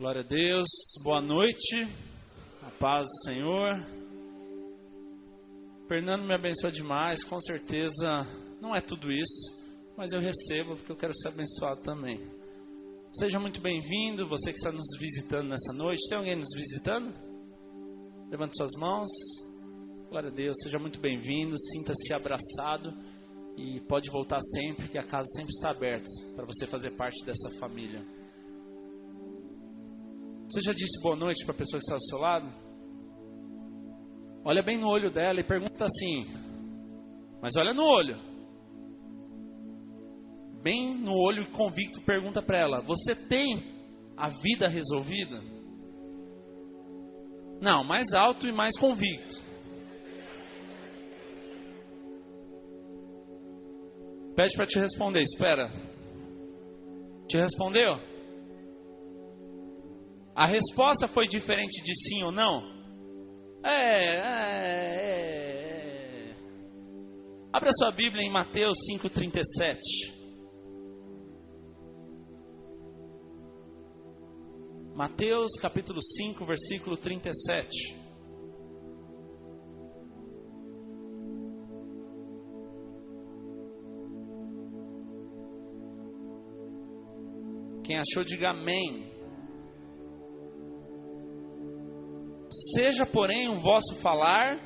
Glória a Deus, boa noite, a paz do Senhor. Fernando me abençoa demais, com certeza não é tudo isso, mas eu recebo porque eu quero ser abençoado também. Seja muito bem-vindo, você que está nos visitando nessa noite. Tem alguém nos visitando? Levante suas mãos. Glória a Deus, seja muito bem-vindo, sinta-se abraçado e pode voltar sempre, que a casa sempre está aberta para você fazer parte dessa família. Você já disse boa noite para a pessoa que está do seu lado? Olha bem no olho dela e pergunta assim, mas olha no olho. Bem no olho e convicto, pergunta para ela, você tem a vida resolvida? Não, mais alto e mais convicto. Pede para te responder, espera. Te respondeu? A resposta foi diferente de sim ou não? Abra sua Bíblia em Mateus 5,37. Mateus capítulo 5, versículo 37. Quem achou, diga amém. Seja, porém, o vosso falar,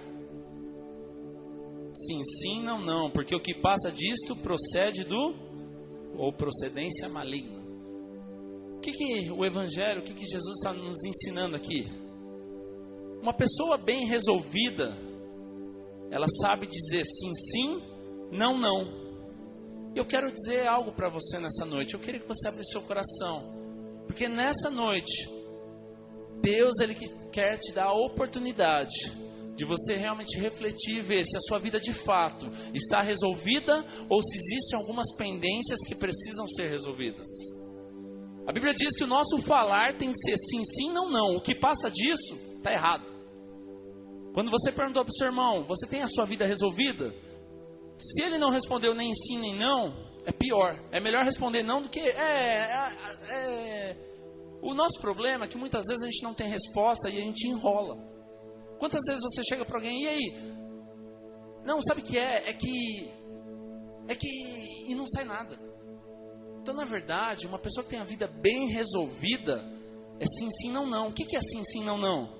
sim, sim, não, não, porque o que passa disto procede ou procedência maligna. O que o Evangelho, o que Jesus está nos ensinando aqui? Uma pessoa bem resolvida, ela sabe dizer sim, sim, não, não. Eu quero dizer algo para você nessa noite, eu queria que você abrisse seu coração, porque nessa noite, Deus, Ele quer te dar a oportunidade de você realmente refletir e ver se a sua vida de fato está resolvida ou se existem algumas pendências que precisam ser resolvidas. A Bíblia diz que o nosso falar tem que ser sim, sim, não, não. O que passa disso está errado. Quando você perguntou para o seu irmão, você tem a sua vida resolvida? Se ele não respondeu nem sim nem não, é pior. É melhor responder não do que O nosso problema é que muitas vezes a gente não tem resposta e a gente enrola. Quantas vezes você chega para alguém, e aí? Não, sabe o que é? É que... E não sai nada. Então, na verdade, uma pessoa que tem a vida bem resolvida é sim, sim, não, não. O que é sim, sim, não, não?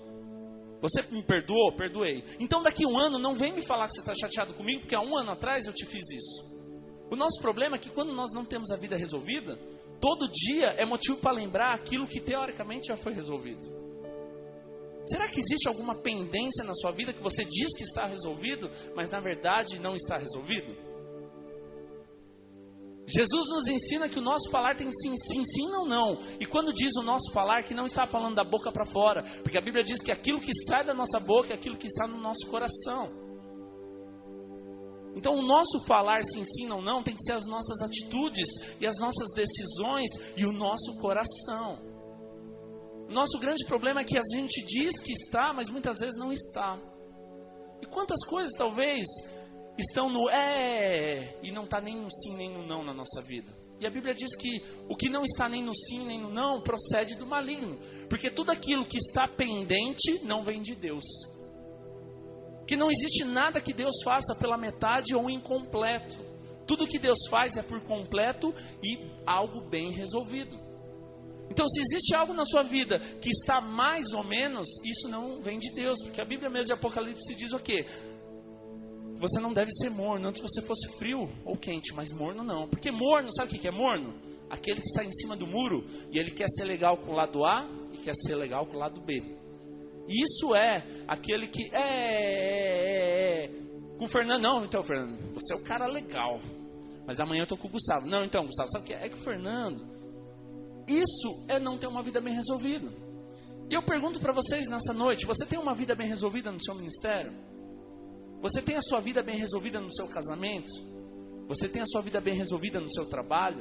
Você me perdoou? Perdoei. Então, daqui a um ano, não vem me falar que você está chateado comigo, porque há um ano atrás eu te fiz isso. O nosso problema é que quando nós não temos a vida resolvida, todo dia é motivo para lembrar aquilo que teoricamente já foi resolvido. Será que existe alguma pendência na sua vida que você diz que está resolvido, mas na verdade não está resolvido? Jesus nos ensina que o nosso falar tem sim, sim, sim, não, não. E quando diz o nosso falar, que não está falando da boca para fora, porque a Bíblia diz que aquilo que sai da nossa boca é aquilo que está no nosso coração. Então o nosso falar sim, sim, não, não tem que ser as nossas atitudes e as nossas decisões e o nosso coração. O nosso grande problema é que a gente diz que está, mas muitas vezes não está. E quantas coisas talvez estão no e não está nem no sim nem no não na nossa vida. E a Bíblia diz que o que não está nem no sim nem no não procede do maligno. Porque tudo aquilo que está pendente não vem de Deus. Que não existe nada que Deus faça pela metade ou incompleto. Tudo que Deus faz é por completo e algo bem resolvido. Então, se existe algo na sua vida que está mais ou menos, isso não vem de Deus. Porque a Bíblia mesmo de Apocalipse diz o quê? Você não deve ser morno. Antes você fosse frio ou quente, mas morno não. Porque morno, sabe o que é morno? Aquele que está em cima do muro e ele quer ser legal com o lado A e quer ser legal com o lado B. Isso é aquele que com o Fernando, não, então Fernando, você é o cara legal, mas amanhã eu estou com o Gustavo. Não, então Gustavo, sabe o que é? É que o Fernando, isso é não ter uma vida bem resolvida. E eu pergunto para vocês nessa noite, você tem uma vida bem resolvida no seu ministério? Você tem a sua vida bem resolvida no seu casamento? Você tem a sua vida bem resolvida no seu trabalho?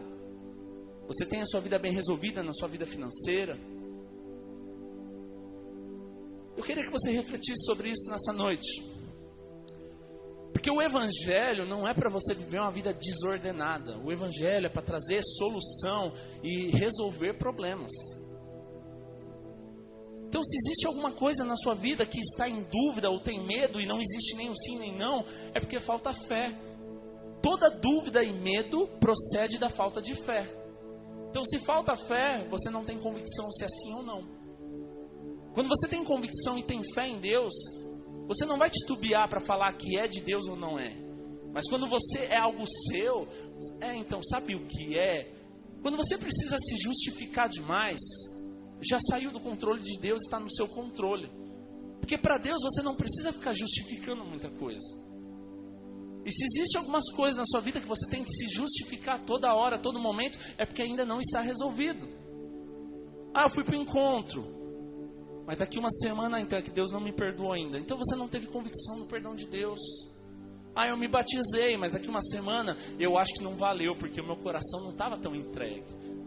Você tem a sua vida bem resolvida na sua vida financeira? Eu queria que você refletisse sobre isso nessa noite. Porque o Evangelho não é para você viver uma vida desordenada. O Evangelho é para trazer solução e resolver problemas. Então, se existe alguma coisa na sua vida que está em dúvida ou tem medo e não existe nem o sim nem não, é porque falta fé. Toda dúvida e medo procede da falta de fé. Então, se falta fé, você não tem convicção se é sim ou não. Quando você tem convicção e tem fé em Deus, você não vai titubear para falar que é de Deus ou não é. Mas quando você é algo seu, então sabe o que é? Quando você precisa se justificar demais, já saiu do controle de Deus e está no seu controle. Porque para Deus você não precisa ficar justificando muita coisa. E se existe algumas coisas na sua vida que você tem que se justificar toda hora, todo momento, é porque ainda não está resolvido. Eu fui para o encontro, mas daqui uma semana então é que Deus não me perdoou ainda. Então você não teve convicção no perdão de Deus. Eu me batizei, mas daqui uma semana eu acho que não valeu, porque o meu coração não estava tão entregue.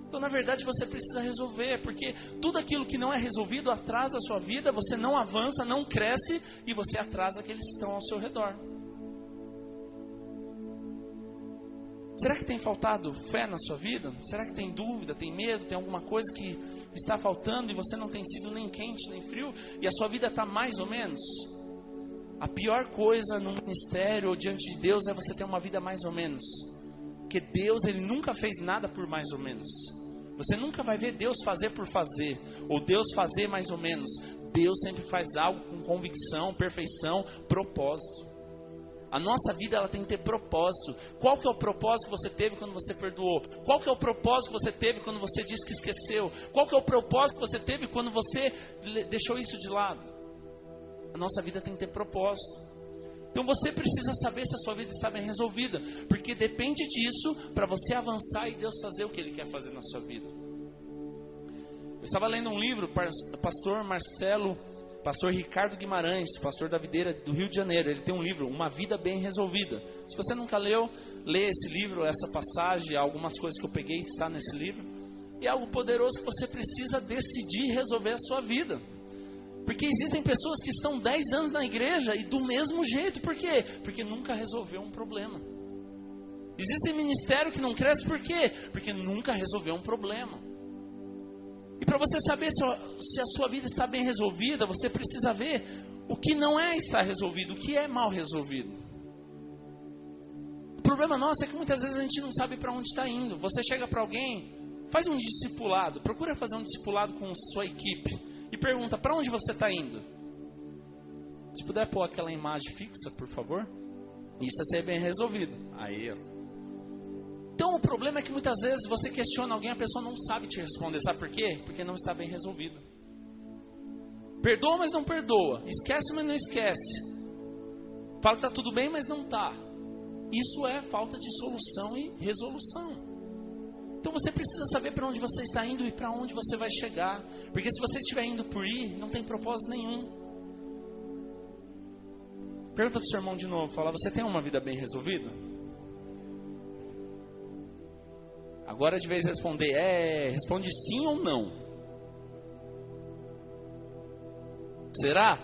Então, na verdade, você precisa resolver, porque tudo aquilo que não é resolvido atrasa a sua vida, você não avança, não cresce, e você atrasa aqueles que estão ao seu redor. Será que tem faltado fé na sua vida? Será que tem dúvida, tem medo, tem alguma coisa que está faltando e você não tem sido nem quente, nem frio, e a sua vida está mais ou menos? A pior coisa no ministério ou diante de Deus é você ter uma vida mais ou menos. Porque Deus, Ele nunca fez nada por mais ou menos. Você nunca vai ver Deus fazer por fazer, ou Deus fazer mais ou menos. Deus sempre faz algo com convicção, perfeição, propósito. A nossa vida ela tem que ter propósito. Qual que é o propósito que você teve quando você perdoou? Qual que é o propósito que você teve quando você disse que esqueceu? Qual que é o propósito que você teve quando você deixou isso de lado? A nossa vida tem que ter propósito. Então você precisa saber se a sua vida está bem resolvida, porque depende disso para você avançar e Deus fazer o que Ele quer fazer na sua vida. Eu estava lendo um livro, pastor Ricardo Guimarães, pastor da videira do Rio de Janeiro. Ele tem um livro, Uma Vida Bem Resolvida. Se você nunca leu, lê esse livro, essa passagem, algumas coisas que eu peguei está nesse livro. E é algo poderoso que você precisa decidir resolver a sua vida. Porque existem pessoas que estão 10 anos na igreja e do mesmo jeito. Por quê? Porque nunca resolveu um problema. Existem ministérios que não crescem por quê? Porque nunca resolveu um problema. E para você saber se a sua vida está bem resolvida, você precisa ver o que não estar resolvido, o que é mal resolvido. O problema nosso é que muitas vezes a gente não sabe para onde está indo. Você chega para alguém, faz um discipulado, procura fazer um discipulado com sua equipe e pergunta, para onde você está indo? Se puder pôr aquela imagem fixa, por favor. Isso é ser bem resolvido. Aí, ó. Então o problema é que muitas vezes você questiona alguém, a pessoa não sabe te responder. Sabe por quê? Porque não está bem resolvido. Perdoa, mas não perdoa. Esquece, mas não esquece. Fala que está tudo bem, mas não está. Isso é falta de solução e resolução. Então você precisa saber para onde você está indo e para onde você vai chegar. Porque se você estiver indo por ir, não tem propósito nenhum. Pergunta para o seu irmão de novo. Fala, você tem uma vida bem resolvida? Agora de vez responder, responde sim ou não. Será?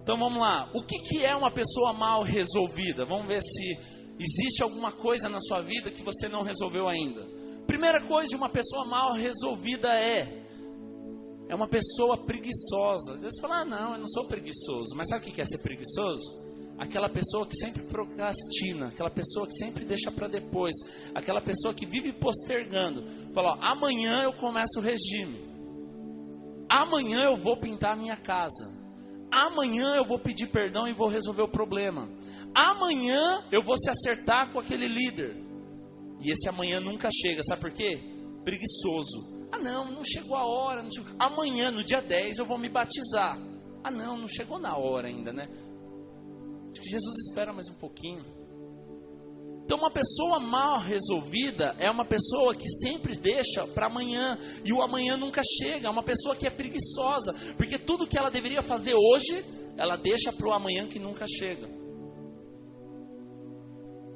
Então vamos lá. O que é uma pessoa mal resolvida? Vamos ver se existe alguma coisa na sua vida que você não resolveu ainda. Primeira coisa de uma pessoa mal resolvida é uma pessoa preguiçosa. Você fala, não, eu não sou preguiçoso. Mas sabe o que é ser preguiçoso? Aquela pessoa que sempre procrastina, aquela pessoa que sempre deixa para depois, aquela pessoa que vive postergando. Fala, amanhã eu começo o regime, amanhã eu vou pintar a minha casa, amanhã eu vou pedir perdão e vou resolver o problema, amanhã eu vou se acertar com aquele líder. E esse amanhã nunca chega, sabe por quê? Preguiçoso. Não chegou a hora, não chegou. Amanhã no dia 10 eu vou me batizar. Não chegou na hora ainda, né? Acho que Jesus espera mais um pouquinho. Então uma pessoa mal resolvida é uma pessoa que sempre deixa para amanhã. E o amanhã nunca chega. É uma pessoa que é preguiçosa. Porque tudo que ela deveria fazer hoje, ela deixa para o amanhã que nunca chega.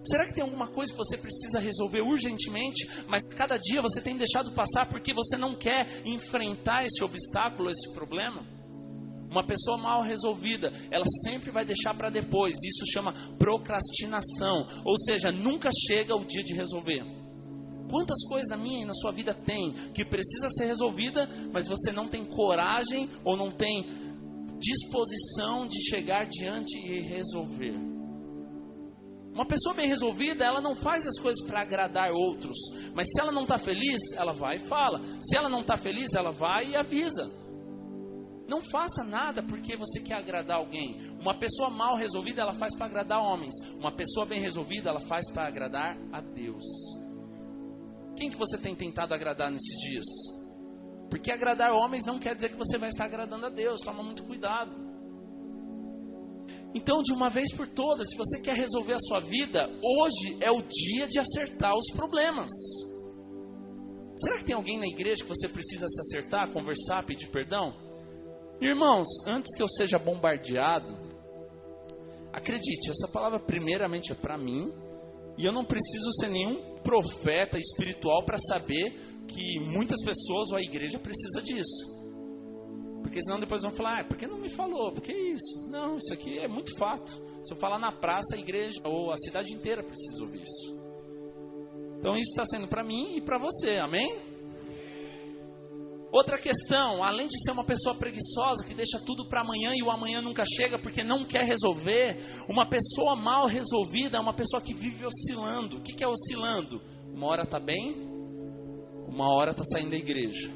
Será que tem alguma coisa que você precisa resolver urgentemente, mas cada dia você tem deixado passar porque você não quer enfrentar esse obstáculo, esse problema? Uma pessoa mal resolvida, ela sempre vai deixar para depois. Isso chama procrastinação. Ou seja, nunca chega o dia de resolver. Quantas coisas na minha e na sua vida tem que precisa ser resolvida, mas você não tem coragem ou não tem disposição de chegar diante e resolver? Uma pessoa bem resolvida, ela não faz as coisas para agradar outros, mas se ela não está feliz, ela vai e fala. Se ela não está feliz, ela vai e avisa. Não faça nada porque você quer agradar alguém. Uma pessoa mal resolvida, ela faz para agradar homens. Uma pessoa bem resolvida, ela faz para agradar a Deus. Quem que você tem tentado agradar nesses dias? Porque agradar homens não quer dizer que você vai estar agradando a Deus. Toma muito cuidado. Então, de uma vez por todas, se você quer resolver a sua vida, hoje é o dia de acertar os problemas. Será que tem alguém na igreja que você precisa se acertar, conversar, pedir perdão? Irmãos, antes que eu seja bombardeado, acredite, essa palavra primeiramente é para mim, e eu não preciso ser nenhum profeta espiritual para saber que muitas pessoas ou a igreja precisa disso. Porque senão depois vão falar, por que não me falou? Por que isso? Não, isso aqui é muito fato. Se eu falar na praça, a igreja ou a cidade inteira precisa ouvir isso. Então isso está sendo para mim e para você, amém? Outra questão, além de ser uma pessoa preguiçosa que deixa tudo para amanhã e o amanhã nunca chega porque não quer resolver, uma pessoa mal resolvida é uma pessoa que vive oscilando. O que é oscilando? Uma hora está bem, uma hora está saindo da igreja,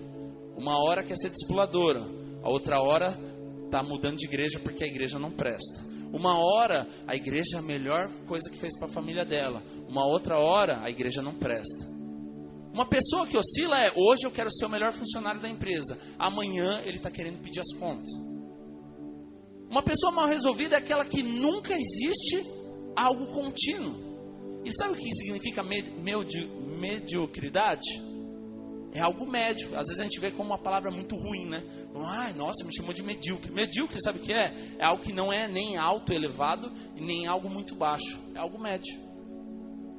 uma hora quer ser discipuladora, a outra hora está mudando de igreja porque a igreja não presta. Uma hora a igreja é a melhor coisa que fez para a família dela, uma outra hora a igreja não presta. Uma pessoa que oscila é, hoje eu quero ser o melhor funcionário da empresa, amanhã ele está querendo pedir as contas. Uma pessoa mal resolvida é aquela que nunca existe algo contínuo. E sabe o que significa mediocridade? É algo médio. Às vezes a gente vê como uma palavra muito ruim, né? Ai, nossa, me chamou de medíocre. Medíocre, sabe o que é? É algo que não é nem alto, elevado, e nem algo muito baixo. É algo médio.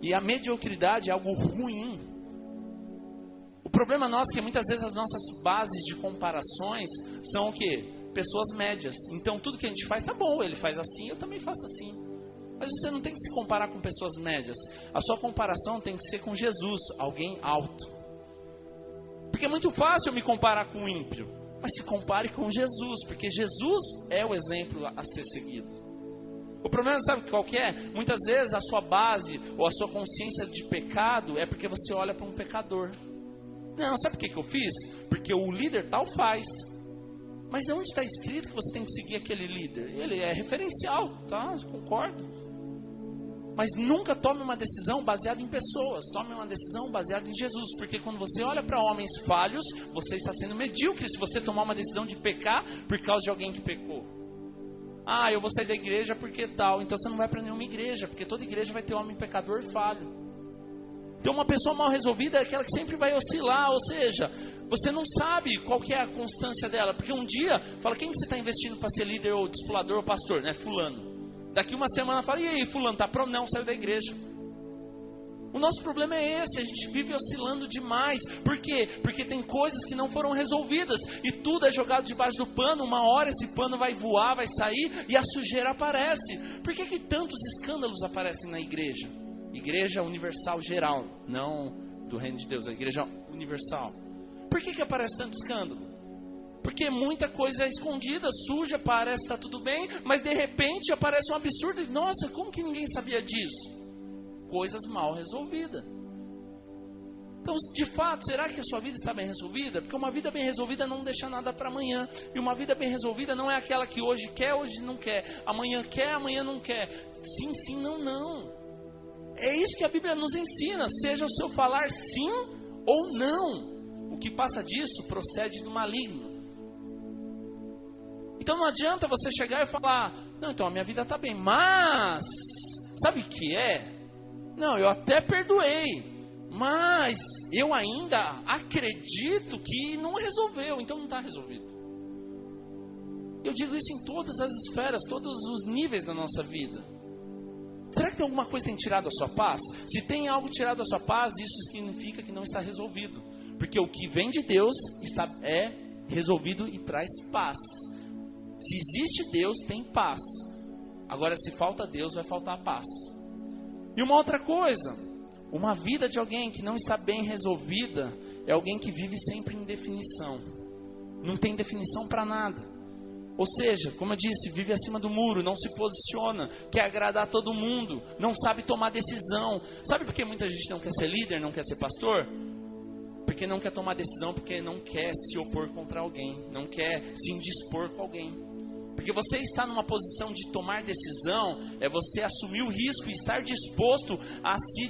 E a mediocridade é algo ruim. O problema nosso é que muitas vezes as nossas bases de comparações são o quê? Pessoas médias. Então tudo que a gente faz tá bom, ele faz assim, eu também faço assim. Mas você não tem que se comparar com pessoas médias. A sua comparação tem que ser com Jesus, alguém alto. Porque é muito fácil eu me comparar com o ímpio, mas se compare com Jesus, porque Jesus é o exemplo a ser seguido. O problema, sabe qual que é? Muitas vezes a sua base ou a sua consciência de pecado é porque você olha para um pecador. Não, sabe por que eu fiz? Porque o líder tal faz. Mas onde está escrito que você tem que seguir aquele líder? Ele é referencial, tá? Concordo. Mas nunca tome uma decisão baseada em pessoas. Tome uma decisão baseada em Jesus. Porque quando você olha para homens falhos, você está sendo medíocre se você tomar uma decisão de pecar por causa de alguém que pecou. Ah, eu vou sair da igreja porque tal. Então você não vai para nenhuma igreja, porque toda igreja vai ter homem pecador falho. Então uma pessoa mal resolvida é aquela que sempre vai oscilar. Ou seja, você não sabe qual que é a constância dela. Porque um dia, fala, quem que você está investindo para ser líder ou discipulador ou pastor? Né? Fulano. Daqui uma semana fala, e aí fulano, tá pronto? Não, saiu da igreja. O nosso problema é esse, a gente vive oscilando demais. Por quê? Porque tem coisas que não foram resolvidas e tudo é jogado debaixo do pano. Uma hora esse pano vai voar, vai sair e a sujeira aparece. Por que tantos escândalos aparecem na igreja? Igreja universal geral, não do reino de Deus, a igreja universal. Por que aparece tanto escândalo? Porque muita coisa é escondida, suja, parece que está tudo bem, mas de repente aparece um absurdo. Nossa, como que ninguém sabia disso? Coisas mal resolvidas. Então, de fato, será que a sua vida está bem resolvida? Porque uma vida bem resolvida não deixa nada para amanhã. E uma vida bem resolvida não é aquela que hoje quer, hoje não quer. Amanhã não quer. Sim, sim, não, não. É isso que a Bíblia nos ensina. Seja o seu falar sim ou não. O que passa disso procede do maligno. Então não adianta você chegar e falar, não, então a minha vida está bem, mas, sabe o que é? Não, eu até perdoei, mas eu ainda acredito que não resolveu, então não está resolvido. Eu digo isso em todas as esferas, todos os níveis da nossa vida. Será que tem alguma coisa que tem tirado a sua paz? Se tem algo tirado a sua paz, isso significa que não está resolvido. Porque o que vem de Deus é resolvido e traz paz. Se existe Deus, tem paz. Agora, se falta Deus, vai faltar a paz. E uma outra coisa, Uma vida de alguém que não está bem resolvida é alguém que vive sempre em indefinição. Não tem definição para nada. Ou seja, como eu disse, vive acima do muro, não se posiciona, quer agradar todo mundo, não sabe tomar decisão. Sabe por que muita gente não quer ser líder, não quer ser pastor? Porque não quer tomar decisão, porque não quer se opor contra alguém, não quer se indispor com alguém. Porque você está numa posição de tomar decisão, é você assumir o risco e estar disposto a se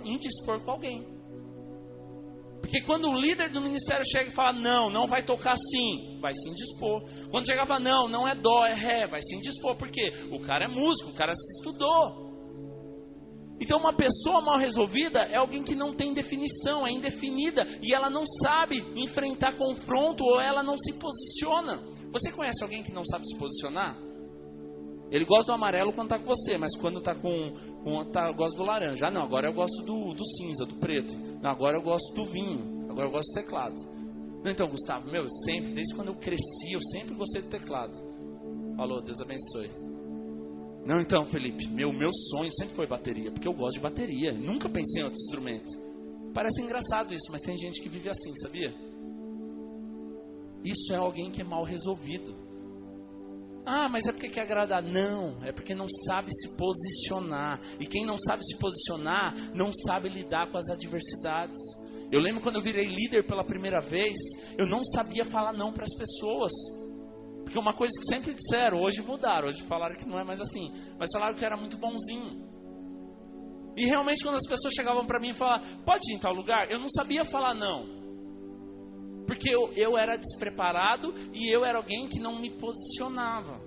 indispor com alguém. Porque quando o líder do ministério chega e fala, não vai tocar assim, vai se indispor. Quando chega e fala, não é dó, é ré, vai se indispor. Por quê? O cara é músico, o cara se estudou. Então uma pessoa mal resolvida é alguém que não tem definição, é indefinida e ela não sabe enfrentar confronto ou ela não se posiciona. Você conhece alguém que não sabe se posicionar? Ele gosta do amarelo quando está com você, mas quando está gosta do laranja. Não, agora eu gosto do cinza, do preto. Não, agora eu gosto do vinho, agora eu gosto do teclado. Não, então Gustavo, sempre, desde quando eu cresci, eu sempre gostei do teclado. Falou, Deus abençoe. Não, então Felipe, meu sonho sempre foi bateria, porque eu gosto de bateria, nunca pensei em outro instrumento. Parece engraçado isso, mas tem gente que vive assim, sabia? Isso é alguém que é mal resolvido. Ah, mas é porque quer agradar. Não, é porque não sabe se posicionar. E quem não sabe se posicionar, não sabe lidar com as adversidades. Eu lembro quando eu virei líder pela primeira vez, eu não sabia falar não para as pessoas. Porque uma coisa que sempre disseram, hoje mudaram, hoje falaram que não é mais assim, mas falaram que era muito bonzinho. E realmente quando as pessoas chegavam para mim e falavam, pode ir em tal lugar? Eu não sabia falar não. Porque eu era despreparado e eu era alguém que não me posicionava.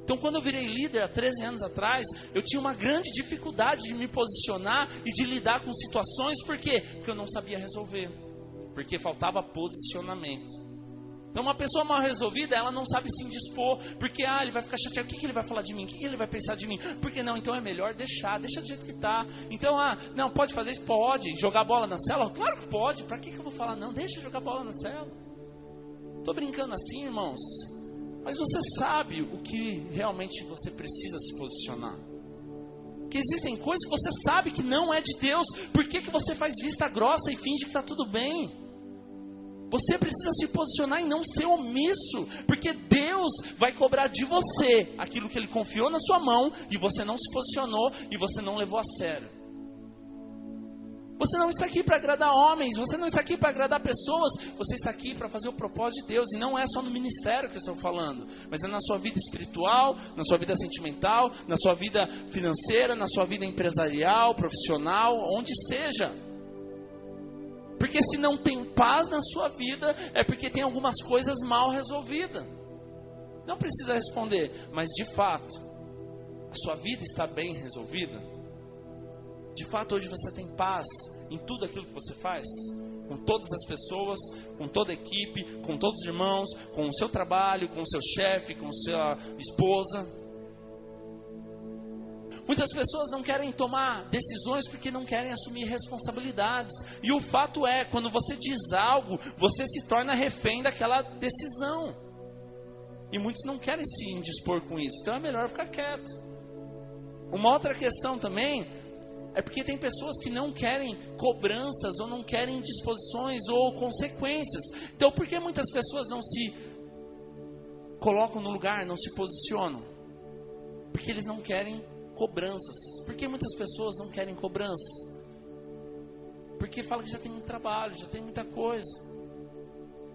Então quando eu virei líder há 13 anos atrás, eu tinha uma grande dificuldade de me posicionar e de lidar com situações. Por quê? Porque eu não sabia resolver. Porque faltava posicionamento. Então uma pessoa mal resolvida, ela não sabe se indispor, porque ele vai ficar chateado, o que ele vai falar de mim, o que ele vai pensar de mim, por que não? Então é melhor deixa do jeito que está. Então, não, pode fazer isso? Pode. Jogar bola na célula? Claro que pode, para que eu vou falar não? Deixa jogar bola na célula. Estou brincando assim, irmãos, mas você sabe o que realmente você precisa se posicionar. Que existem coisas que você sabe que não é de Deus, por que você faz vista grossa e finge que está tudo bem? Você precisa se posicionar e não ser omisso, porque Deus vai cobrar de você aquilo que Ele confiou na sua mão e você não se posicionou e você não levou a sério. Você não está aqui para agradar homens, você não está aqui para agradar pessoas, você está aqui para fazer o propósito de Deus. E não é só no ministério que eu estou falando, mas é na sua vida espiritual, na sua vida sentimental, na sua vida financeira, na sua vida empresarial, profissional, onde seja. Porque se não tem paz na sua vida, é porque tem algumas coisas mal resolvidas. Não precisa responder, mas de fato, a sua vida está bem resolvida? De fato, hoje você tem paz em tudo aquilo que você faz? Com todas as pessoas, com toda a equipe, com todos os irmãos, com o seu trabalho, com o seu chefe, com sua esposa? Muitas pessoas não querem tomar decisões porque não querem assumir responsabilidades. E o fato é, quando você diz algo, você se torna refém daquela decisão. E muitos não querem se indispor com isso, então é melhor ficar quieto. Uma outra questão também é porque tem pessoas que não querem cobranças ou não querem disposições ou consequências. Então por que muitas pessoas não se colocam no lugar, não se posicionam? Porque eles não querem cobranças. Por que muitas pessoas não querem cobranças? Porque falam que já tem muito trabalho, já tem muita coisa.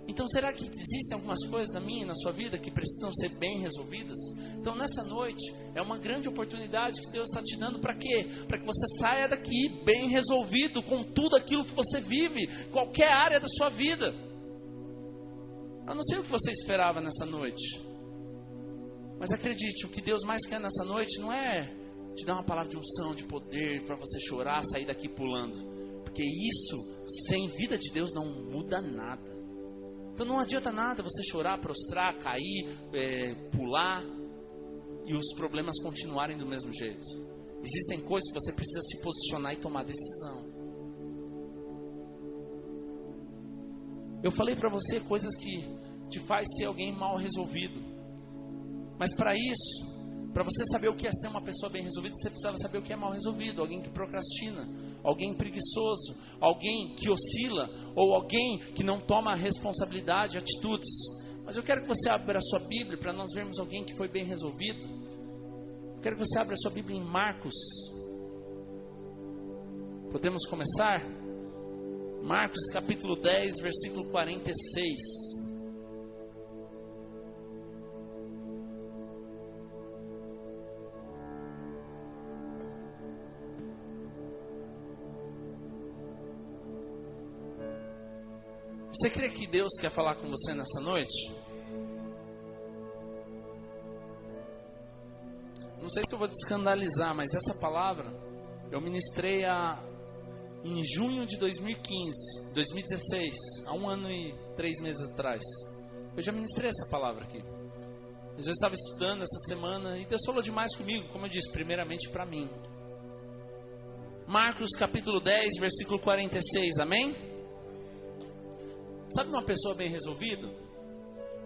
Então será que existem algumas coisas na minha e na sua vida que precisam ser bem resolvidas? Então nessa noite é uma grande oportunidade que Deus está te dando para quê? Para que você saia daqui bem resolvido com tudo aquilo que você vive, qualquer área da sua vida. Eu não sei o que você esperava nessa noite, mas acredite, o que Deus mais quer nessa noite não é te dar uma palavra de unção, de poder, para você chorar, sair daqui pulando. Porque isso, sem vida de Deus, não muda nada. Então não adianta nada você chorar, prostrar, cair, pular, e os problemas continuarem do mesmo jeito. Existem coisas que você precisa se posicionar e tomar decisão. Eu falei para você coisas que te faz ser alguém mal resolvido. Mas para isso, para você saber o que é ser uma pessoa bem resolvida, você precisava saber o que é mal resolvido, alguém que procrastina, alguém preguiçoso, alguém que oscila, ou alguém que não toma a responsabilidade, atitudes. Mas eu quero que você abra a sua Bíblia para nós vermos alguém que foi bem resolvido. Eu quero que você abra a sua Bíblia em Marcos. Podemos começar? Marcos capítulo 10, versículo 46. Você crê que Deus quer falar com você nessa noite? Não sei se eu vou te escandalizar, mas essa palavra eu ministrei em junho de 2016, há 1 ano e 3 meses atrás. Eu já ministrei essa palavra aqui. Mas eu estava estudando essa semana e Deus falou demais comigo, como eu disse, primeiramente para mim. Marcos capítulo 10, versículo 46, amém? Sabe uma pessoa bem resolvida?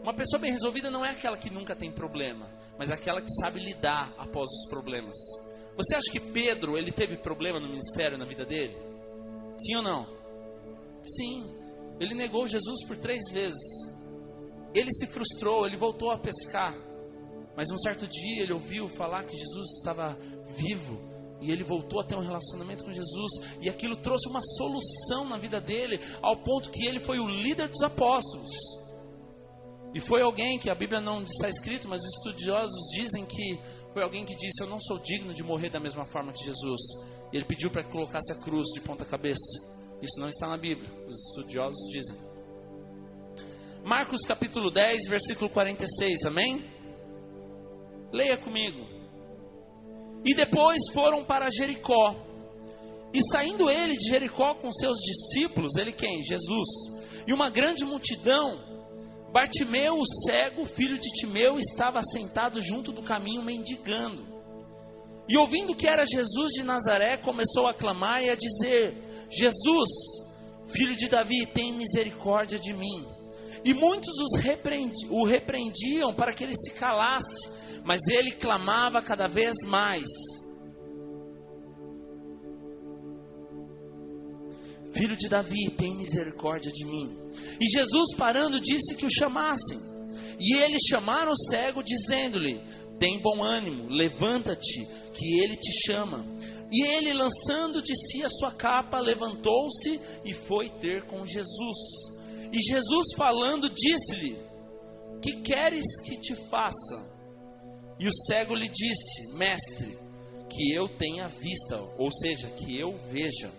Uma pessoa bem resolvida não é aquela que nunca tem problema, mas é aquela que sabe lidar após os problemas. Você acha que Pedro, ele teve problema no ministério, na vida dele? Sim ou não? Sim. Ele negou Jesus por 3 vezes. Ele se frustrou, ele voltou a pescar. Mas um certo dia ele ouviu falar que Jesus estava vivo. E ele voltou a ter um relacionamento com Jesus. E aquilo trouxe uma solução na vida dele, ao ponto que ele foi o líder dos apóstolos. E foi alguém que a Bíblia não está escrito, mas os estudiosos dizem que foi alguém que disse: eu não sou digno de morrer da mesma forma que Jesus. E ele pediu para que colocasse a cruz de ponta cabeça. Isso não está na Bíblia, os estudiosos dizem. Marcos capítulo 10, versículo 46, amém? Leia comigo. E depois foram para Jericó. E saindo ele de Jericó com seus discípulos, ele quem? Jesus. E uma grande multidão, Bartimeu, o cego, filho de Timeu, estava assentado junto do caminho mendigando. E ouvindo que era Jesus de Nazaré, começou a clamar e a dizer: Jesus, filho de Davi, tem misericórdia de mim. E muitos o repreendiam para que ele se calasse, mas ele clamava cada vez mais: Filho de Davi, tem misericórdia de mim. E Jesus, parando, disse que o chamassem. E eles chamaram o cego, dizendo-lhe: tem bom ânimo, levanta-te, que ele te chama. E ele, lançando de si a sua capa, levantou-se e foi ter com Jesus. E Jesus, falando, disse-lhe: que queres que te faça? E o cego lhe disse: mestre, que eu tenha vista, ou seja, que eu veja.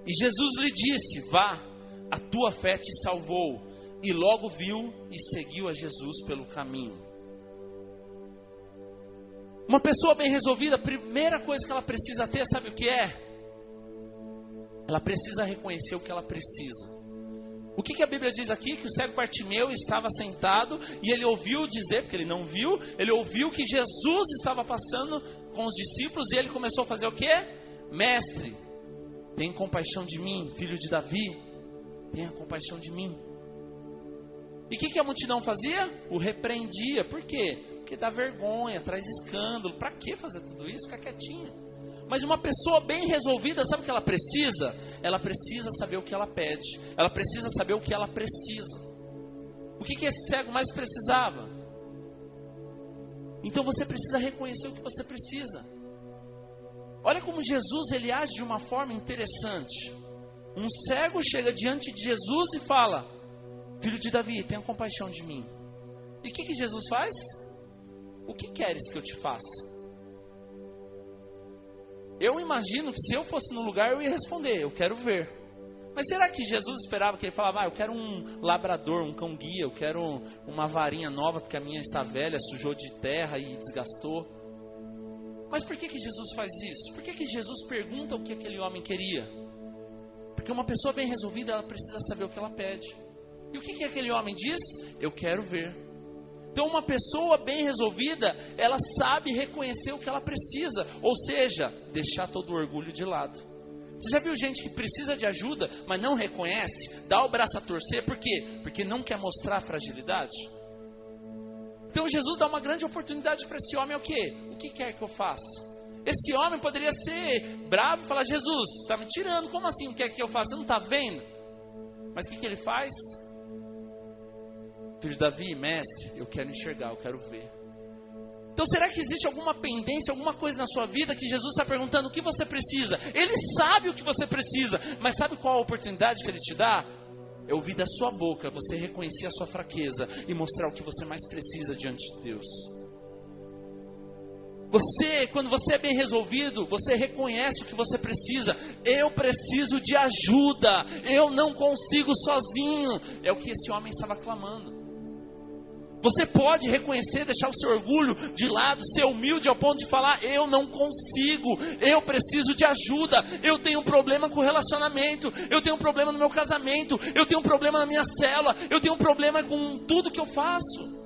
E Jesus lhe disse: vá, a tua fé te salvou. E logo viu e seguiu a Jesus pelo caminho. Uma pessoa bem resolvida, a primeira coisa que ela precisa ter, sabe o que é? Ela precisa reconhecer o que ela precisa. O que a Bíblia diz aqui? Que o cego Bartimeu estava sentado e ele ouviu dizer, porque ele não viu, ele ouviu que Jesus estava passando com os discípulos e ele começou a fazer o quê? Mestre, tenha compaixão de mim, filho de Davi, tenha compaixão de mim. E o que a multidão fazia? O repreendia. Por quê? Porque dá vergonha, traz escândalo. Para que fazer tudo isso? Ficar quietinha. Mas uma pessoa bem resolvida, sabe o que ela precisa? Ela precisa saber o que ela pede. Ela precisa saber o que ela precisa. O que esse cego mais precisava? Então você precisa reconhecer o que você precisa. Olha como Jesus, ele age de uma forma interessante. Um cego chega diante de Jesus e fala: filho de Davi, tenha compaixão de mim. E o que Jesus faz? O que queres que eu te faça? Eu imagino que se eu fosse no lugar eu ia responder: eu quero ver. Mas será que Jesus esperava que ele falava: eu quero um labrador, um cão guia, eu quero uma varinha nova porque a minha está velha, sujou de terra e desgastou? Mas por que Jesus faz isso? Por que Jesus pergunta o que aquele homem queria? Porque uma pessoa bem resolvida, ela precisa saber o que ela pede. E o que aquele homem diz? Eu quero ver. Então uma pessoa bem resolvida, ela sabe reconhecer o que ela precisa. Ou seja, deixar todo o orgulho de lado. Você já viu gente que precisa de ajuda, mas não reconhece? Dá o braço a torcer, por quê? Porque não quer mostrar a fragilidade. Então Jesus dá uma grande oportunidade para esse homem, o quê? O que quer que eu faça? Esse homem poderia ser bravo e falar: Jesus, você está me tirando, como assim? O que é que eu faço? Você não está vendo? Mas o que ele faz? Filho de Davi, mestre, eu quero enxergar, eu quero ver. Então será que existe alguma pendência, alguma coisa na sua vida que Jesus está perguntando o que você precisa? Ele sabe o que você precisa, mas sabe qual a oportunidade que Ele te dá? É ouvir da sua boca, você reconhecer a sua fraqueza e mostrar o que você mais precisa diante de Deus. Quando você é bem resolvido, você reconhece o que você precisa. Eu preciso de ajuda, eu não consigo sozinho. É o que esse homem estava clamando. Você pode reconhecer, deixar o seu orgulho de lado, ser humilde ao ponto de falar: eu não consigo, eu preciso de ajuda, eu tenho um problema com o relacionamento, eu tenho um problema no meu casamento, eu tenho um problema na minha célula, eu tenho um problema com tudo que eu faço.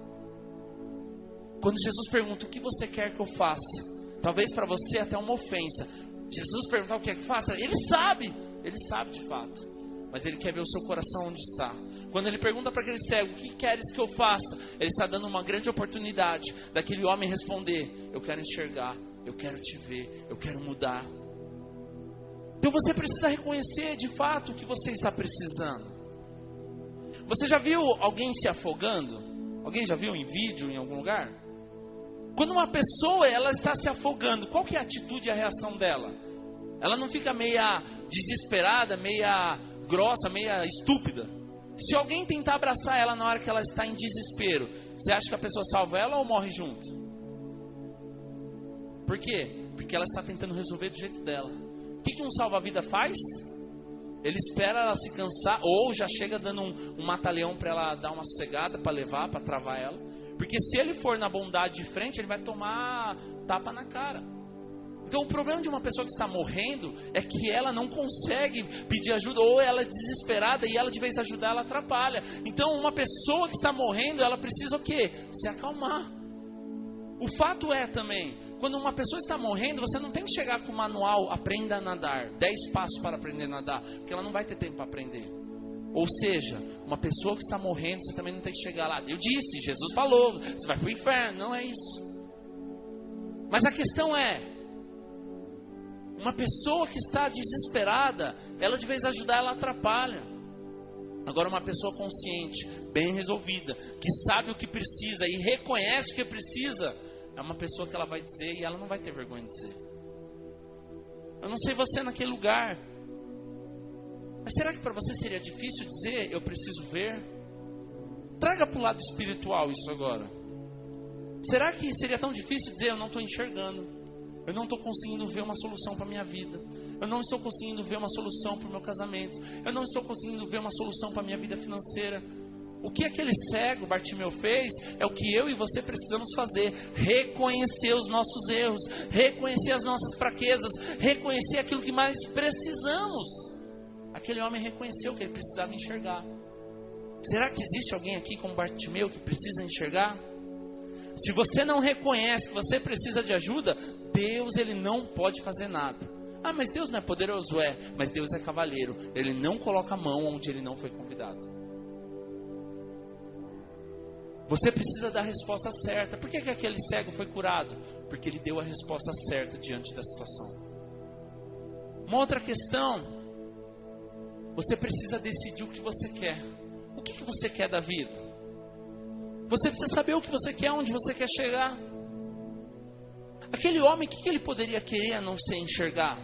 Quando Jesus pergunta: o que você quer que eu faça? Talvez para você até uma ofensa. Jesus perguntar o que é que faça, Ele sabe de fato. Mas Ele quer ver o seu coração onde está. Quando Ele pergunta para aquele cego: o que queres que eu faça? Ele está dando uma grande oportunidade daquele homem responder: eu quero enxergar, eu quero te ver, eu quero mudar. Então você precisa reconhecer de fato o que você está precisando. Você já viu alguém se afogando? Alguém já viu em vídeo, em algum lugar? Quando uma pessoa ela está se afogando, qual que é a atitude e a reação dela? Ela não fica meia desesperada, meia grossa, meia estúpida? Se alguém tentar abraçar ela na hora que ela está em desespero, você acha que a pessoa salva ela ou morre junto? Por quê? Porque ela está tentando resolver do jeito dela. O que um salva-vida faz? Ele espera ela se cansar, ou já chega dando um mata-leão para ela dar uma sossegada, para levar, para travar ela. Porque se ele for na bondade de frente, ele vai tomar tapa na cara. Então o problema de uma pessoa que está morrendo é que ela não consegue pedir ajuda, ou ela é desesperada e ela de vez de ajudar, ela atrapalha. Então uma pessoa que está morrendo, ela precisa o quê? Se acalmar. O fato é também, quando uma pessoa está morrendo, você não tem que chegar com o manual: aprenda a nadar, 10 passos para aprender a nadar, porque ela não vai ter tempo para aprender. Ou seja, uma pessoa que está morrendo, você também não tem que chegar lá: eu disse, Jesus falou, você vai para o inferno. Não é isso. Mas a questão é, uma pessoa que está desesperada, ela de vez de ajudar, ela atrapalha. Agora uma pessoa consciente, bem resolvida, que sabe o que precisa e reconhece o que precisa, é uma pessoa que ela vai dizer e ela não vai ter vergonha de dizer. Eu não sei você naquele lugar, mas será que para você seria difícil dizer: eu preciso ver? Traga para o lado espiritual isso agora. Será que seria tão difícil dizer: eu não estou enxergando, eu não estou conseguindo ver uma solução para a minha vida, eu não estou conseguindo ver uma solução para o meu casamento, eu não estou conseguindo ver uma solução para a minha vida financeira? O que aquele cego Bartimeu fez é o que eu e você precisamos fazer: reconhecer os nossos erros, reconhecer as nossas fraquezas, reconhecer aquilo que mais precisamos. Aquele homem reconheceu que ele precisava enxergar. Será que existe alguém aqui como Bartimeu que precisa enxergar? Se você não reconhece que você precisa de ajuda, Deus ele não pode fazer nada. Ah, mas Deus não é poderoso? É, mas Deus é cavalheiro. Ele não coloca a mão onde ele não foi convidado. Você precisa dar a resposta certa. Por que aquele cego foi curado? Porque ele deu a resposta certa diante da situação. Uma outra questão: você precisa decidir o que você quer. O que você quer da vida? Você precisa saber o que você quer, onde você quer chegar. Aquele homem, o que ele poderia querer a não ser enxergar?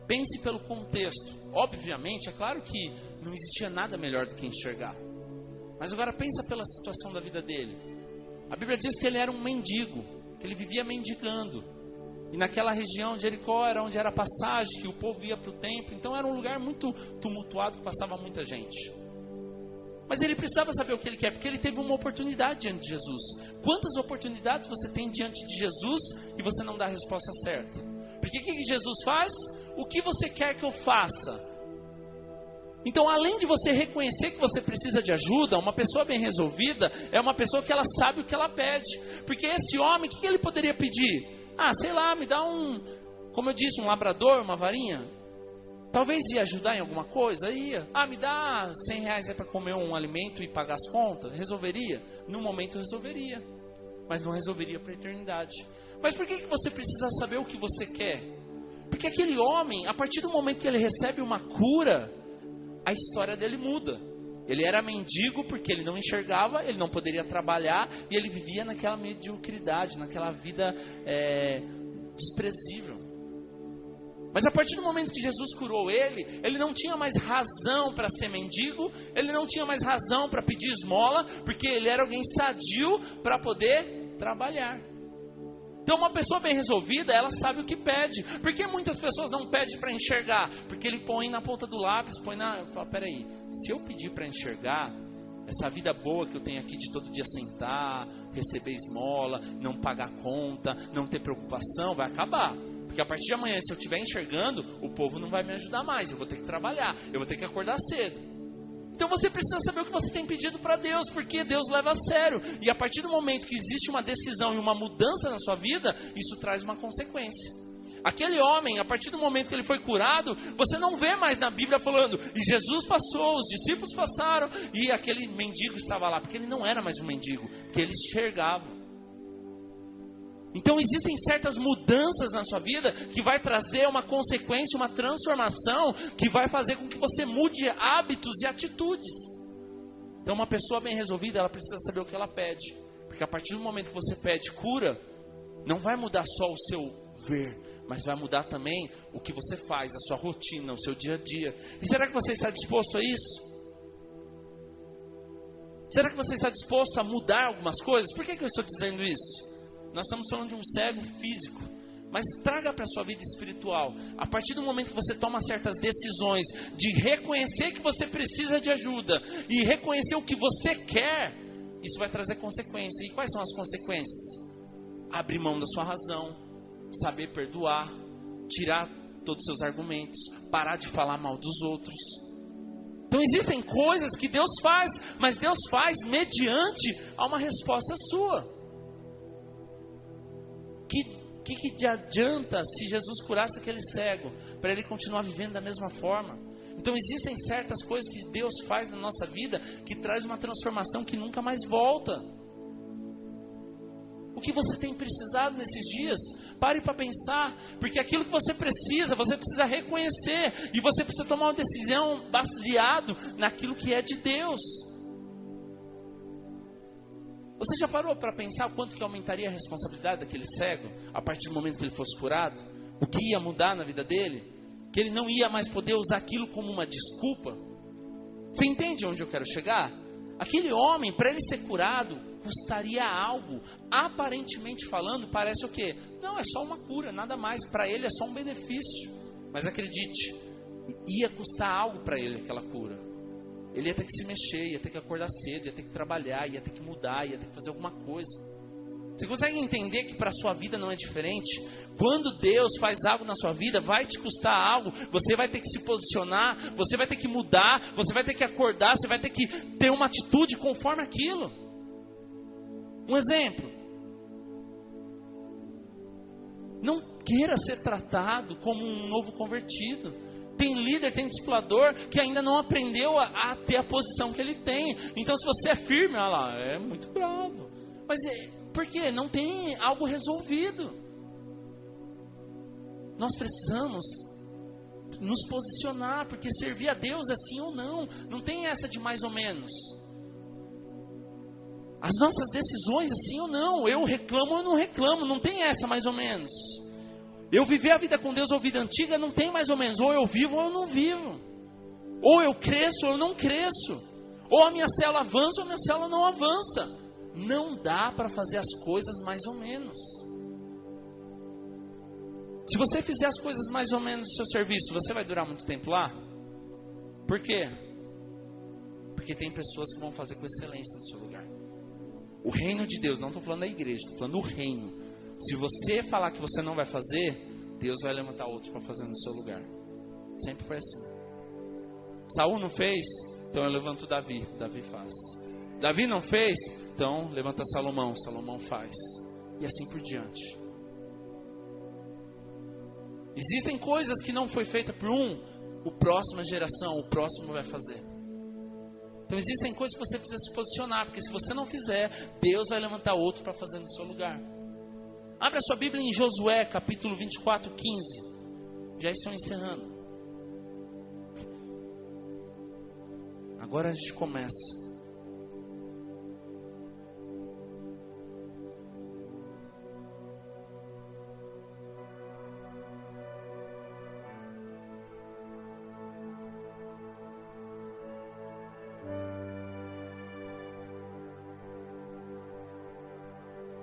Pense pelo contexto. Obviamente, é claro que não existia nada melhor do que enxergar. Mas agora pensa pela situação da vida dele. A Bíblia diz que ele era um mendigo, que ele vivia mendigando. E naquela região de Jericó era onde era a passagem, que o povo ia para o templo. Então era um lugar muito tumultuado, que passava muita gente. Mas ele precisava saber o que ele quer, porque ele teve uma oportunidade diante de Jesus. Quantas oportunidades você tem diante de Jesus e você não dá a resposta certa? Porque o que Jesus faz? O que você quer que eu faça? Então, além de você reconhecer que você precisa de ajuda, uma pessoa bem resolvida é uma pessoa que ela sabe o que ela pede. Porque esse homem, o que ele poderia pedir? Ah, sei lá, me dá como eu disse, um labrador, uma varinha. Talvez ia ajudar em alguma coisa, ia. Ah, me dá R$100 para comer um alimento e pagar as contas. Resolveria? No momento resolveria, mas não resolveria para a eternidade. Mas por que você precisa saber o que você quer? Porque aquele homem, a partir do momento que ele recebe uma cura, a história dele muda. Ele era mendigo porque ele não enxergava, ele não poderia trabalhar e ele vivia naquela mediocridade, naquela vida desprezível. Mas a partir do momento que Jesus curou ele não tinha mais razão para ser mendigo, ele não tinha mais razão para pedir esmola, porque ele era alguém sadio para poder trabalhar. Então uma pessoa bem resolvida, ela sabe o que pede. Por que muitas pessoas não pedem para enxergar? Porque ele põe na ponta do lápis, fala, peraí, se eu pedir para enxergar, essa vida boa que eu tenho aqui de todo dia sentar, receber esmola, não pagar conta, não ter preocupação, vai acabar. Porque a partir de amanhã, se eu estiver enxergando, o povo não vai me ajudar mais. Eu vou ter que trabalhar, eu vou ter que acordar cedo. Então você precisa saber o que você tem pedido para Deus, porque Deus leva a sério. E a partir do momento que existe uma decisão e uma mudança na sua vida, isso traz uma consequência. Aquele homem, a partir do momento que ele foi curado, você não vê mais na Bíblia falando, e Jesus passou, os discípulos passaram, e aquele mendigo estava lá, porque ele não era mais um mendigo, porque ele enxergava. Então existem certas mudanças na sua vida que vai trazer uma consequência, uma transformação que vai fazer com que você mude hábitos e atitudes. Então uma pessoa bem resolvida, ela precisa saber o que ela pede. Porque a partir do momento que você pede cura, não vai mudar só o seu ver, mas vai mudar também o que você faz, a sua rotina, o seu dia a dia. E será que você está disposto a isso? Será que você está disposto a mudar algumas coisas? Por que eu estou dizendo isso? Nós estamos falando de um cego físico, mas traga para a sua vida espiritual. A partir do momento que você toma certas decisões de reconhecer que você precisa de ajuda e reconhecer o que você quer, isso vai trazer consequências. E quais são as consequências? Abrir mão da sua razão, saber perdoar, tirar todos os seus argumentos, parar de falar mal dos outros. Então existem coisas que Deus faz, mas Deus faz mediante a uma resposta sua. Que adianta se Jesus curasse aquele cego, para ele continuar vivendo da mesma forma? Então existem certas coisas que Deus faz na nossa vida, que traz uma transformação que nunca mais volta. O que você tem precisado nesses dias? Pare para pensar, porque aquilo que você precisa reconhecer, e você precisa tomar uma decisão baseado naquilo que é de Deus. Você já parou para pensar o quanto que aumentaria a responsabilidade daquele cego a partir do momento que ele fosse curado? O que ia mudar na vida dele? Que ele não ia mais poder usar aquilo como uma desculpa? Você entende onde eu quero chegar? Aquele homem, para ele ser curado, custaria algo. Aparentemente falando, parece o quê? Não, é só uma cura, nada mais. Para ele é só um benefício. Mas acredite, ia custar algo para ele aquela cura. Ele ia ter que se mexer, ia ter que acordar cedo, ia ter que trabalhar, ia ter que mudar, ia ter que fazer alguma coisa. Você consegue entender que para a sua vida não é diferente? Quando Deus faz algo na sua vida, vai te custar algo. Você vai ter que se posicionar, você vai ter que mudar, você vai ter que acordar, você vai ter que ter uma atitude conforme aquilo. Um exemplo. Não queira ser tratado como um novo convertido. Tem líder, tem discipulador que ainda não aprendeu a ter a posição que ele tem. Então se você é firme, olha lá, é muito bravo. Mas por quê? Não tem algo resolvido. Nós precisamos nos posicionar, porque servir a Deus é sim ou não. Não tem essa de mais ou menos. As nossas decisões é sim ou não. Eu reclamo ou eu não reclamo. Não tem essa mais ou menos. Eu viver a vida com Deus ou vida antiga não tem mais ou menos. Ou eu vivo ou eu não vivo. Ou eu cresço ou eu não cresço. Ou a minha célula avança ou a minha célula não avança. Não dá para fazer as coisas mais ou menos. Se você fizer as coisas mais ou menos no seu serviço, você vai durar muito tempo lá? Por quê? Porque tem pessoas que vão fazer com excelência no seu lugar. O reino de Deus, não estou falando da igreja, estou falando do reino. Se você falar que você não vai fazer, Deus vai levantar outro para fazer no seu lugar. Sempre foi assim. Saul não fez, então eu levanto Davi, Davi faz. Davi não fez, então levanta Salomão, Salomão faz. E assim por diante. Existem coisas que não foi feita por o próxima geração, o próximo vai fazer. Então existem coisas que você precisa se posicionar, porque se você não fizer, Deus vai levantar outro para fazer no seu lugar. Abra sua Bíblia em Josué, capítulo 24, 15. Já estou encerrando. Agora a gente começa.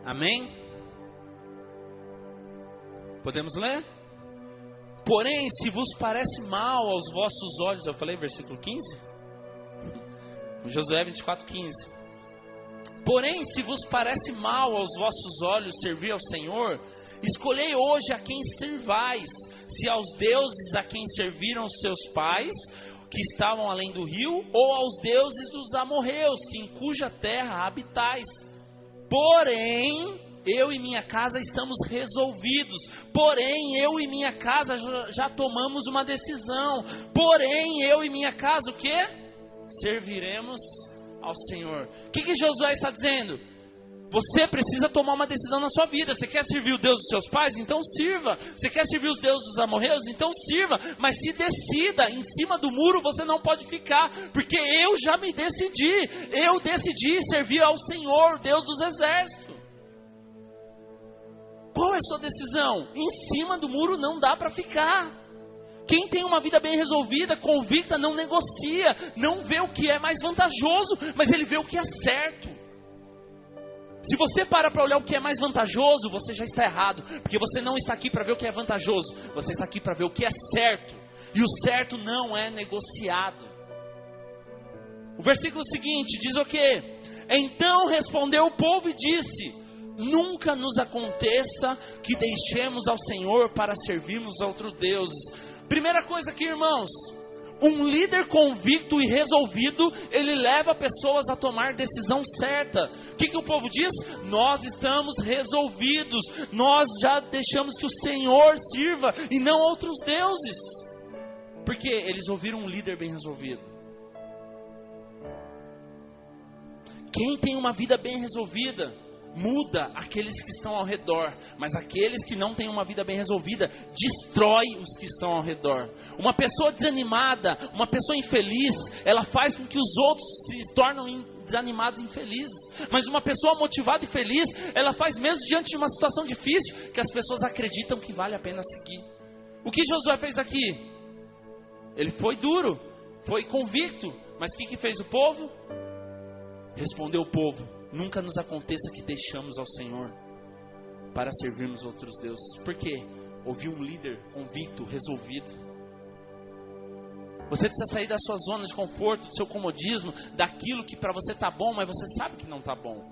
Amém? Podemos ler? Porém, se vos parece mal aos vossos olhos, eu falei versículo 15? Josué 24, 15. Porém, se vos parece mal aos vossos olhos servir ao Senhor, escolhei hoje a quem servais, se aos deuses a quem serviram seus pais, que estavam além do rio, ou aos deuses dos amorreus, que em cuja terra habitais. Porém, eu e minha casa estamos resolvidos. Porém, eu e minha casa já tomamos uma decisão. Porém, eu e minha casa, o quê? Serviremos ao Senhor. O que Josué está dizendo? Você precisa tomar uma decisão na sua vida. Você quer servir o Deus dos seus pais? Então sirva. Você quer servir os deuses dos amorreus? Então sirva. Mas se decida. Em cima do muro você não pode ficar. Porque eu já me decidi. Eu decidi servir ao Senhor, Deus dos exércitos. Qual é a sua decisão? Em cima do muro não dá para ficar. Quem tem uma vida bem resolvida, convicta, não negocia. Não vê o que é mais vantajoso, mas ele vê o que é certo. Se você para olhar o que é mais vantajoso, você já está errado. Porque você não está aqui para ver o que é vantajoso. Você está aqui para ver o que é certo. E o certo não é negociado. O versículo seguinte diz o quê? Então respondeu o povo e disse: nunca nos aconteça que deixemos ao Senhor para servirmos a outros deuses. Primeira coisa aqui, irmãos. Um líder convicto e resolvido, ele leva pessoas a tomar decisão certa. O que o povo diz? Nós estamos resolvidos. Nós já deixamos que o Senhor sirva e não outros deuses. Porque eles ouviram um líder bem resolvido. Quem tem uma vida bem resolvida muda aqueles que estão ao redor, mas aqueles que não têm uma vida bem resolvida destrói os que estão ao redor. Uma pessoa desanimada, uma pessoa infeliz, ela faz com que os outros se tornem desanimados e infelizes. Mas uma pessoa motivada e feliz, ela faz mesmo diante de uma situação difícil, que as pessoas acreditam que vale a pena seguir. O que Josué fez aqui? Ele foi duro, foi convicto, mas o que fez o povo? Respondeu o povo: nunca nos aconteça que deixamos ao Senhor para servirmos outros deuses. Por quê? Ouviu um líder convicto, resolvido. Você precisa sair da sua zona de conforto, do seu comodismo, daquilo que para você está bom, mas você sabe que não está bom.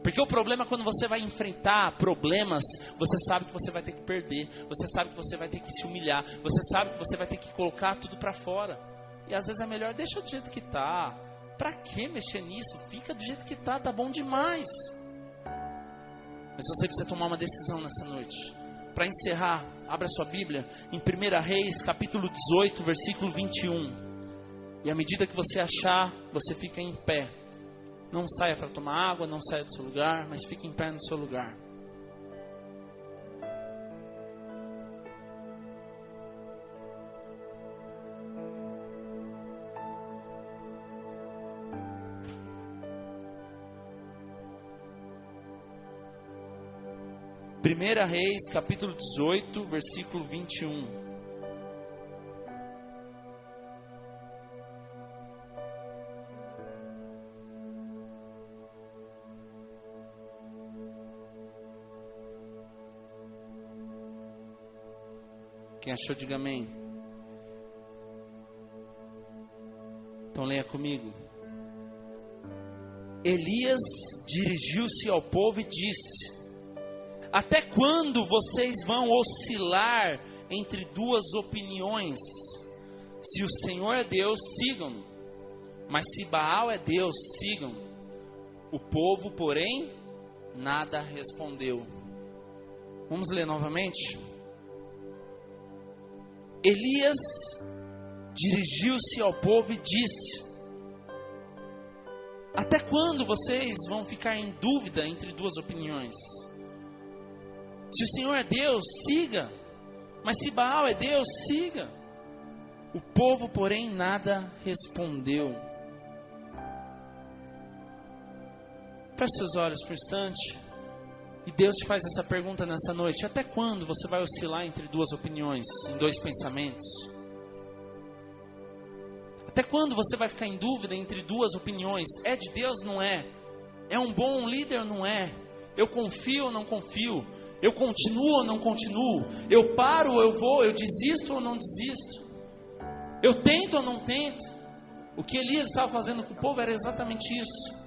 Porque o problema é quando você vai enfrentar problemas, você sabe que você vai ter que perder, você sabe que você vai ter que se humilhar, você sabe que você vai ter que colocar tudo para fora. E às vezes é melhor deixa do jeito que está. Para que mexer nisso? Fica do jeito que está, tá bom demais. Mas você precisa tomar uma decisão nessa noite. Para encerrar, abra sua Bíblia em 1 Reis, capítulo 18, versículo 21. E à medida que você achar, você fica em pé. Não saia para tomar água, não saia do seu lugar, mas fique em pé no seu lugar. Primeira Reis, capítulo 18, versículo 21. Quem achou, diga amém. Então leia comigo. Elias dirigiu-se ao povo e disse: até quando vocês vão oscilar entre duas opiniões? Se o Senhor é Deus, sigam-no. Mas se Baal é Deus, sigam-no. O povo, porém, nada respondeu. Vamos ler novamente? Elias dirigiu-se ao povo e disse: até quando vocês vão ficar em dúvida entre duas opiniões? Se o Senhor é Deus, siga. Mas se Baal é Deus, siga. O povo, porém, nada respondeu. Feche seus olhos por um instante. E Deus te faz essa pergunta nessa noite: até quando você vai oscilar entre duas opiniões, em dois pensamentos? Até quando você vai ficar em dúvida entre duas opiniões? É de Deus ou não é? É um bom líder ou não é? Eu confio ou não confio? Eu continuo ou não continuo? Eu paro ou eu vou? Eu desisto ou não desisto? Eu tento ou não tento? O que Elias estava fazendo com o povo era exatamente isso.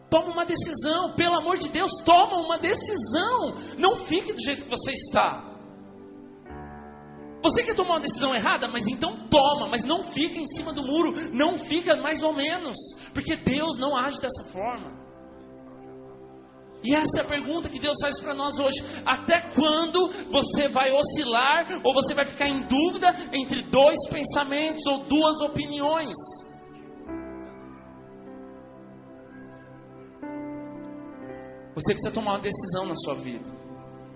Toma uma decisão, pelo amor de Deus, toma uma decisão. Não fique do jeito que você está. Você quer tomar uma decisão errada? Mas então toma, mas não fica em cima do muro. Não fica mais ou menos, porque Deus não age dessa forma. E essa é a pergunta que Deus faz para nós hoje. Até quando você vai oscilar, ou você vai ficar em dúvida entre dois pensamentos ou duas opiniões? Você precisa tomar uma decisão na sua vida.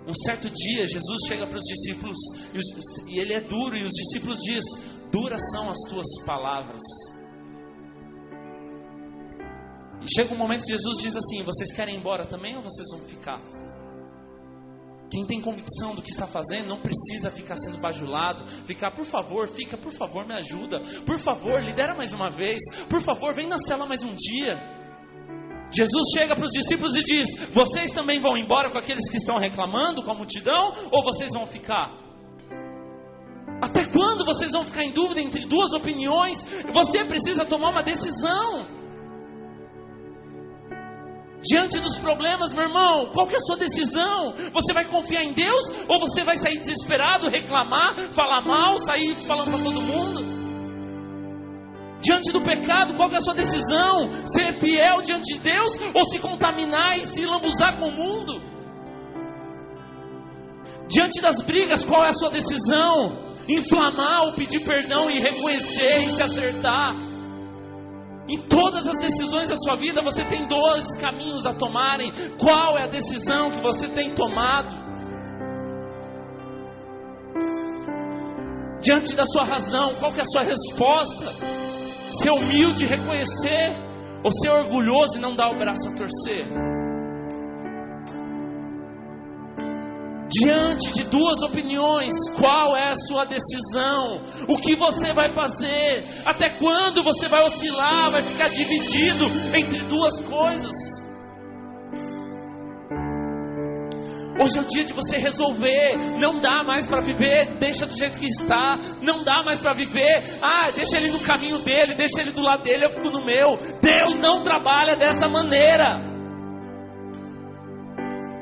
Um certo dia, Jesus chega para os discípulos, e ele é duro, e os discípulos dizem: duras são as tuas palavras. E chega um momento que Jesus diz assim: vocês querem ir embora também ou vocês vão ficar? Quem tem convicção do que está fazendo não precisa ficar sendo bajulado. Ficar, por favor, fica, por favor, me ajuda. Por favor, lidera mais uma vez. Por favor, vem na cela mais um dia. Jesus chega para os discípulos e diz: vocês também vão embora com aqueles que estão reclamando, com a multidão, ou vocês vão ficar? Até quando vocês vão ficar em dúvida entre duas opiniões? Você precisa tomar uma decisão. Diante dos problemas, meu irmão, qual que é a sua decisão? Você vai confiar em Deus, ou você vai sair desesperado, reclamar, falar mal, sair falando para todo mundo? Diante do pecado, qual que é a sua decisão? Ser fiel diante de Deus, ou se contaminar e se lambuzar com o mundo? Diante das brigas, qual é a sua decisão? Inflamar ou pedir perdão e reconhecer e se acertar? Em todas as decisões da sua vida, você tem dois caminhos a tomarem. Qual é a decisão que você tem tomado? Diante da sua razão, qual que é a sua resposta? Ser humilde e reconhecer, ou ser orgulhoso e não dar o braço a torcer? Diante de duas opiniões, qual é a sua decisão? O que você vai fazer? Até quando você vai oscilar, vai ficar dividido entre duas coisas? Hoje é o dia de você resolver. Não dá mais para viver, deixa do jeito que está. Não dá mais para viver, deixa ele no caminho dele, deixa ele do lado dele, eu fico no meu. Deus não trabalha dessa maneira.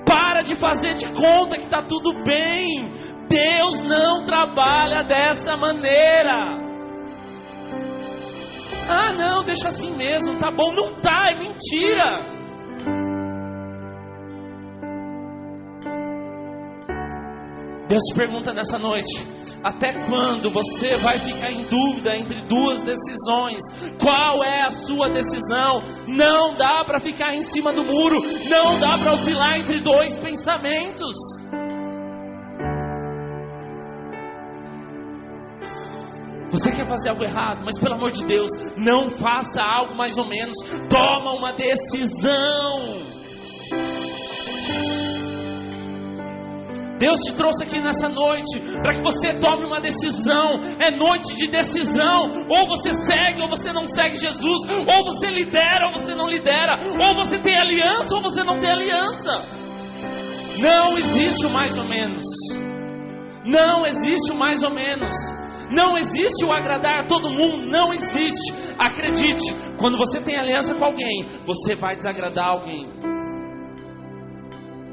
Para de fazer de conta que está tudo bem. Deus não trabalha dessa maneira. Não, deixa assim mesmo, tá bom. Não tá, é mentira. Deus te pergunta nessa noite: até quando você vai ficar em dúvida entre duas decisões? Qual é a sua decisão? Não dá para ficar em cima do muro. Não dá para oscilar entre dois pensamentos. Você quer fazer algo errado, mas pelo amor de Deus, não faça algo mais ou menos. Toma uma decisão. Deus te trouxe aqui nessa noite para que você tome uma decisão. É noite de decisão. Ou você segue ou você não segue Jesus. Ou você lidera ou você não lidera. Ou você tem aliança ou você não tem aliança. Não existe o mais ou menos. Não existe o mais ou menos. Não existe o agradar a todo mundo. Não existe. Acredite, quando você tem aliança com alguém, você vai desagradar alguém.